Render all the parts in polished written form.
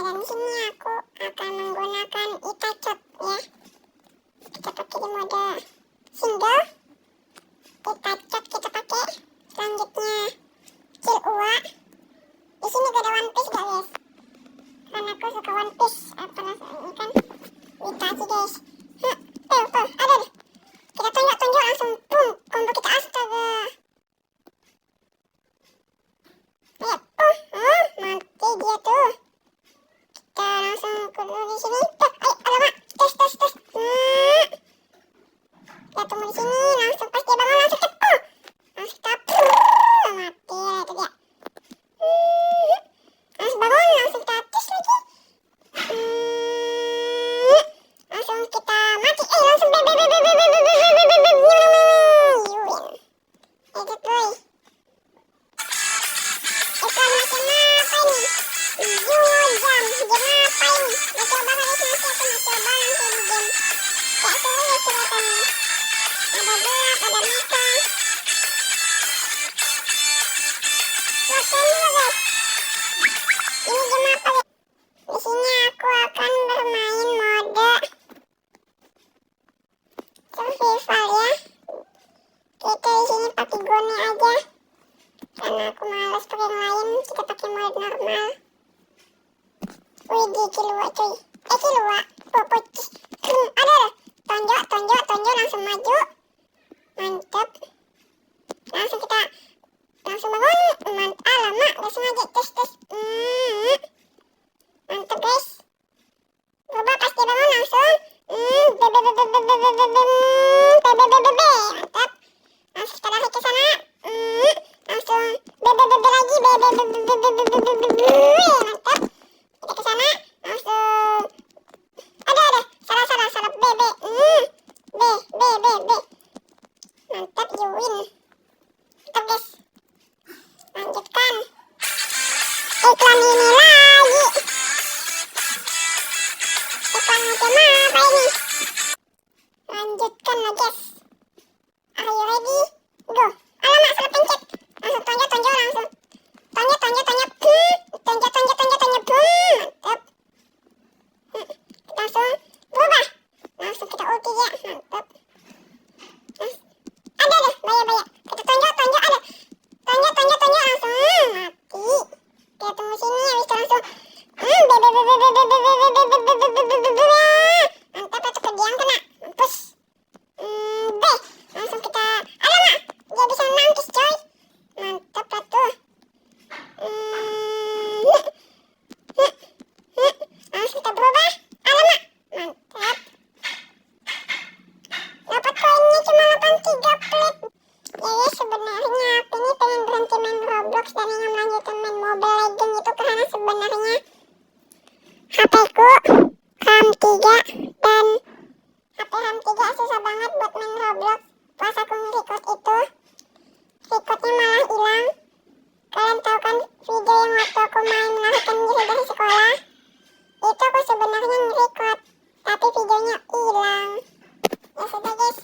dan di sini aku akan menggunakan Itacot ya. Kita pakai di mode single. Itacot kita pakai. Selanjutnya Killua. Di sini gak ada One Piece guys. Karena aku suka One Piece. Ini kan Itachi guys. Tuh, ada nih. Kita tonjok langsung boom. Combo kita astaga. Lihat, mati dia tuh. Kita langsung kudu di sini. Tuh, ayo, alamak, tes. Kita tunggu di sini, langsung pas dia bangun langsung cepet. Langsung kita mati lah itu dia. Langsung bangun, langsung kita tes lagi. Langsung kita mati. Langsung Edit boy. Iklan macam apa nih? Jam ngapain? Mau coba kali nanti aku mau coba nanti di game. Kayak seru ya kelihatannya. Ada gelap, ada mereka. Oke juga guys. Ini game apa ya? Di sini aku akan bermain mode survival ya. Kita di sini pakai goni aja. Karena aku malas pakai yang lain, kita pakai mode normal. Widih, Killua cuy. Killua. Popoci. Ada. Tonjok langsung maju. Mantap. Langsung kita bangun. Alamak, gak sengaja tes. Mantap guys. Coba pas dia bangun langsung. Mantap. Langsung kita lari ke sana. Langsung lagi. Mantap. Kita ke sana. Langsung. Ada. Salah. B. Mantap, you win. Mantap guys. Lanjutkan. Iklan ini lagi. Iklan macam apa ini? Lanjutkan lah guys. Are you ready? Go. Alamak, salah pencet. Langsung tonjok langsung. Tonjok. Mantap. Langsung berubah. Langsung kita ulti ya. Mantap. Ada deh, bahaya. Kita tonjok ada. Tonjok langsung mati. Kita tunggu sini habis itu langsung mantap, atau kedian kena. Mampus. Langsung kita alamak, dia bisa nangkis coy. Mantap lah tuh. Langsung kita berubah. Alamak, mantap. Dapat koinnya cuma 83 plate. Ya sebenarnya aku ini pengen berhenti main Roblox dan ingin melanjutkan main Mobile Legends itu karena sebenarnya HP ku RAM 3 dan HP RAM 3 susah banget buat main Roblox. Pas aku nge-record itu, recordnya malah hilang. Kalian tahu kan video yang waktu aku main melarikan diri dari sekolah? Itu aku sebenarnya nge-record, tapi videonya hilang. Ya sudah guys,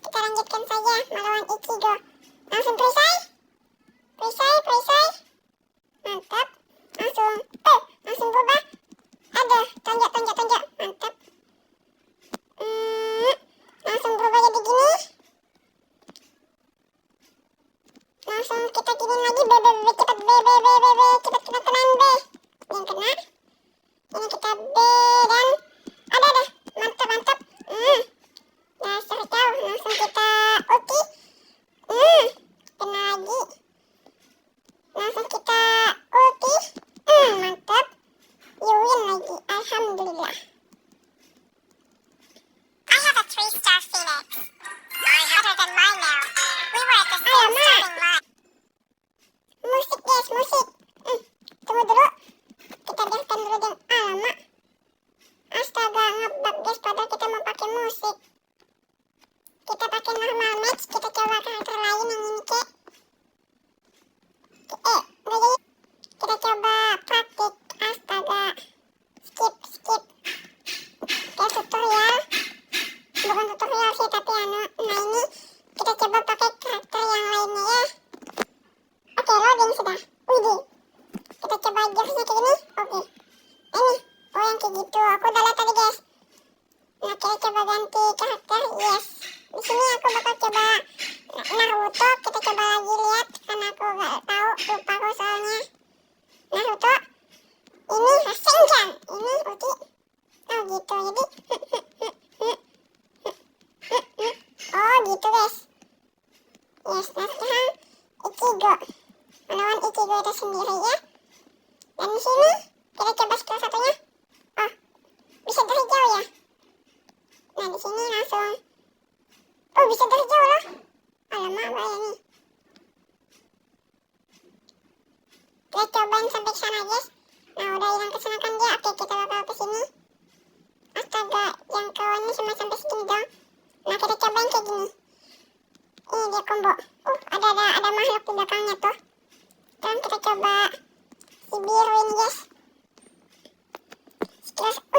kita lanjutkan saja melawan Ichigo. Langsung perisai. Mantap. Langsung berubah. Ada, tonjok. Mantap. Langsung berubah jadi gini. Langsung kita gini lagi. Cepat cepat kita kenain B. Yang kena. Ini kita B dan ada. Mantap. Dasar kau. Langsung kita ulti. Kena lagi. Langsung kita ulti. Mantap. You win lagi. Alhamdulillah. I have a 3-star Phoenix. Better than mine now. We were at the same starting line. Musik guys, musik. Tunggu dulu. Kita biarkan dulu dan alamak.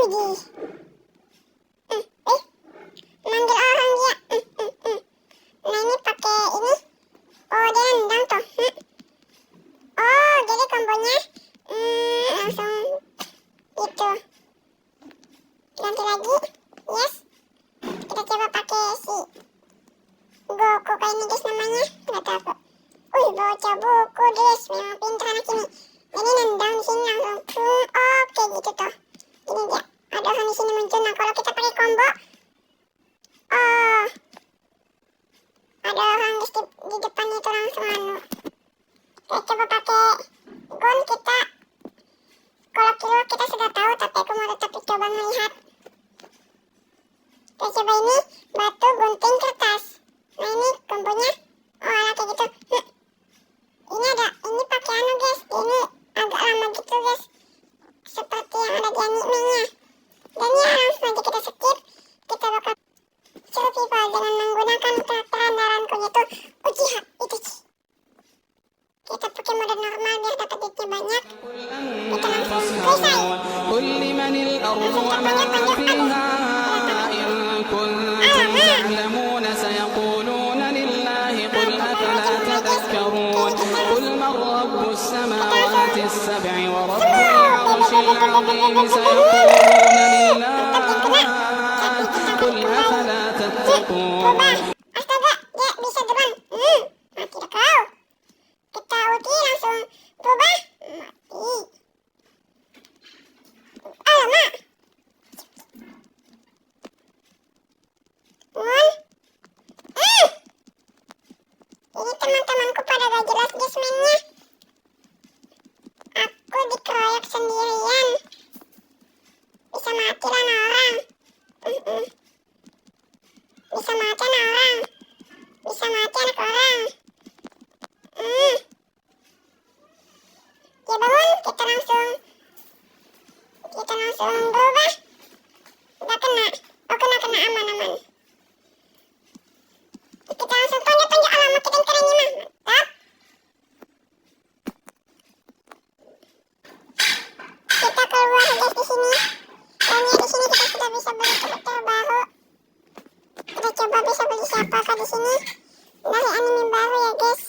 Widih. Manggil orang dia. Nah ini pakai ini. Oh dia nendang tuh. Oh jadi kombonya langsung gitu. Ganti lagi. Yes. Kita coba pakai si Goku kayak ini guys namanya. Gak tahu kok. Bocah buku guys. Memang pintar anak ini. Jadi nendang di sini langsung. Oke gitu tuh. Ini dia. Ada orang di sini muncul. Nah kalau kita pakai combo. Oh. Ada orang di depan itu langsung anu. Kita coba pakai gun kita. Kalau kilo kita sudah tahu, tapi aku mau tetap coba melihat. Kita coba ini batu gunting kertas. Nah ini kombonya. Oh ala kayak gitu. Ini ada, ini pakai anu guys. Ini agak lama gitu guys. Seperti yang ada di animenya. Dan ya langsung aja kita skip. Kita bakal survival dengan menggunakan karakter andalanku yaitu Uchiha Itachi. Kita pakai mode normal biar dapat duitnya banyak. Kita langsung selesai. قل لمن الأرض وما فيها إن كنتم تعلمون سيقولون لله قل أفلا تذكرون قل من رب السماوات السبع ورب العرش العظيم سيقولون لله قل أفلا تتقون. Astaga, dia bisa terbang. Mati dah kau. Kita ulti langsung berubah. Mati. Alamak. Ini teman-temanku pada gak jelas guys mainnya. Aku dikeroyok sendirian. Bisa mati lah orang. Bisa mati anak orang. Bisa mati anak orang. Ya bangun, kita langsung berubah. Udah kena. Oh kena aman. Kita langsung tonjok alamat kita yang kerennya mah. Mantap. Kita keluar guys di sini. Dan ya di sini kita sudah bisa beli karakter baru. Kita coba bisa beli siapakah di sini. Dari anime baru ya guys.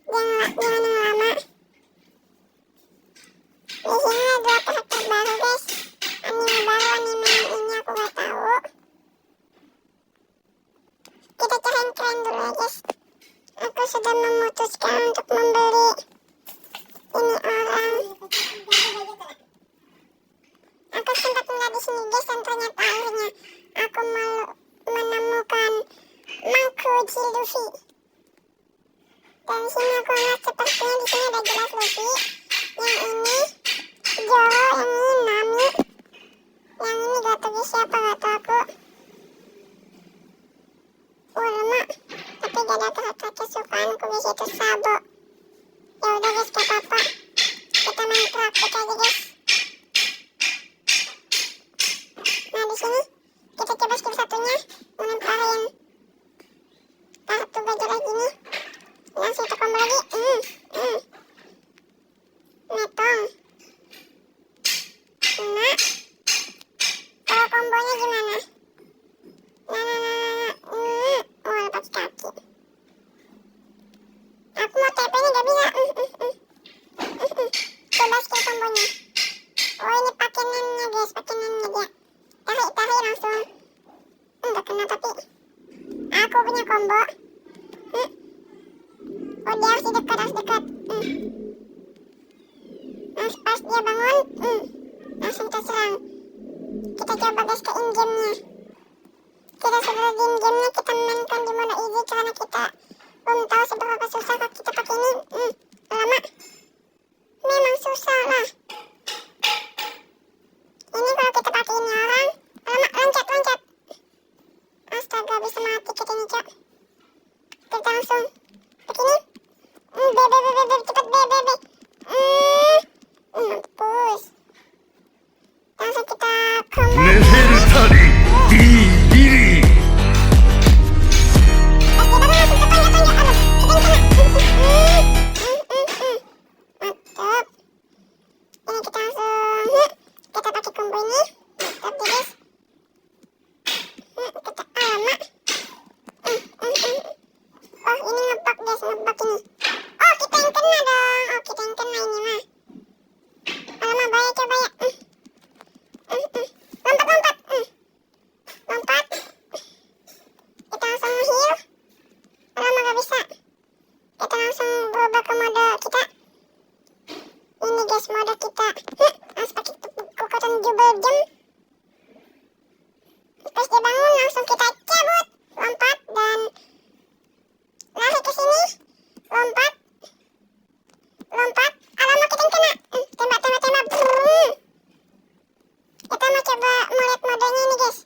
Yang lama. Di sini ada 2 karakter baru guys. Anime baru, anime yang ini aku gak tahu. Kita cari yang keren dulu ya guys. Aku sudah memutuskan untuk membeli ini orang. Aku sempat melihat di sini guys dan ternyata akhirnya aku menemukan Mankuji Luffy. Dan di sini aku lihat sepertinya di sini ada jelas Luffy. Yang ini Zoro, yang ini Nami. Yang ini gak tahu siapa, gak tahu aku. Lemak. Tapi gak ada kata kesukaanku guys, itu Sabo. Ya udah guys, gak apa-apa. Kita main praktik aja guys. Nah di sini kita coba skill satunya menemparin kartu baju lagi nih. Langsung kita combo lagi. Metong. Nah. Kalau kombonya gimana? Oh lepas kaki. Aku mau TP nya gak bisa. Coba skill kombonya. Oh ini pakai nennya guys, pakai nennya dia. Tarik langsung. Enggak kena tapi aku punya combo. Oh dia harus dekat. Pas dia bangun, langsung terserang. Kita coba guys ke in-game-nya. Kita sudah di in-game-nya, kita mainkan di mode easy karena kita belum tahu seberapa susah kita pakai ini. Lama. Memang susah lah. Ini kalau kita pakai ini orang, lama loncat. Astaga, bisa mati kita nih, Cok. Kita langsung begini. Cepat bebe. Mampus. Langsung kita combo. Nefertari Diri. Pas dia bangun langsung ke tonjok. Aduh, kita yang kena. Mantap. Ini kita langsung kita pakai combo ini. Tapi guys, kita alamak. Oh ini ngebug guys, ngebug ini. Oh kita yang kena dong. Oh kita yang kena ini mah. Alamak bahaya, coba ya. Lompat. Lompat. Kita langsung heal. Alamak gak bisa. Kita langsung berubah ke mode kita. Ini guys mode kita. Harus pakai kekuatan jubel jam. Terus dia bangun langsung kita cabut. Lompat dan lari ke sini. Lompat. Alamak kita yang kena. Tembak. Kita mau coba melihat modenya ini guys.